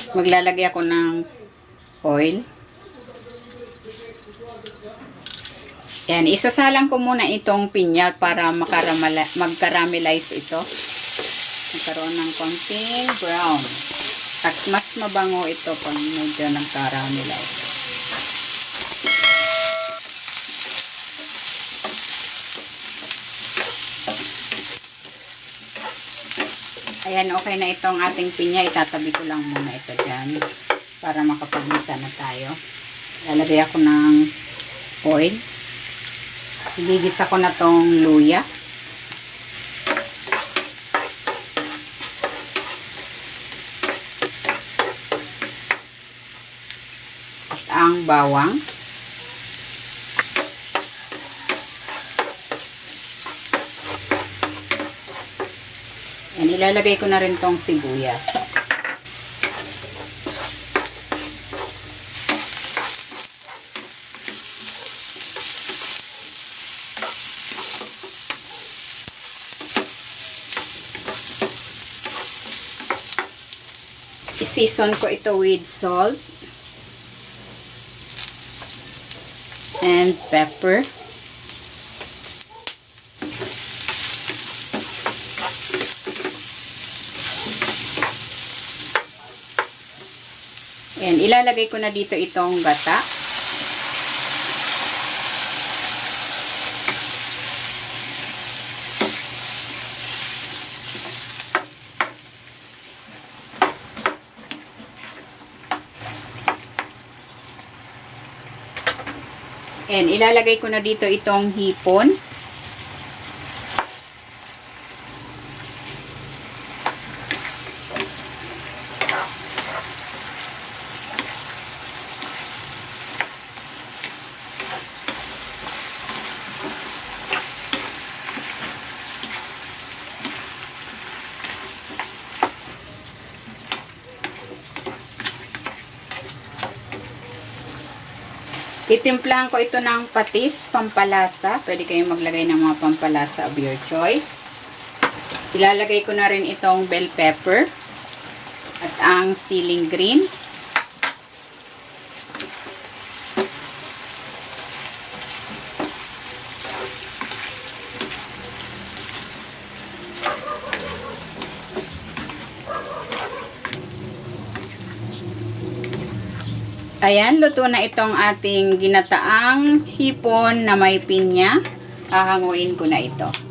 Maglalagay ako ng oil. Yan, isasalang ko muna itong pinya para mag-caramelize ito. Magkaroon ng konting brown. At mas mabango ito pag medyo nag-caramelize. Ayan, okay na itong ating pinya. Itatabi ko lang muna ito dyan para makapag-misa na tayo. Lalagay ako ng oil. Igigisa ko na tong luya. At ang bawang. Yan, ilalagay ko na rin tong sibuyas. I-season ko ito with salt and pepper. And ilalagay ko na dito itong gata. And ilalagay ko na dito itong hipon. Titimplahan ko ito ng patis, pampalasa. Pwede kayong maglagay ng mga pampalasa of your choice. Ilalagay ko na rin itong bell pepper at ang siling green. Ayan, luto na itong ating ginataang hipon na may pinya. Hahanguin ko na ito.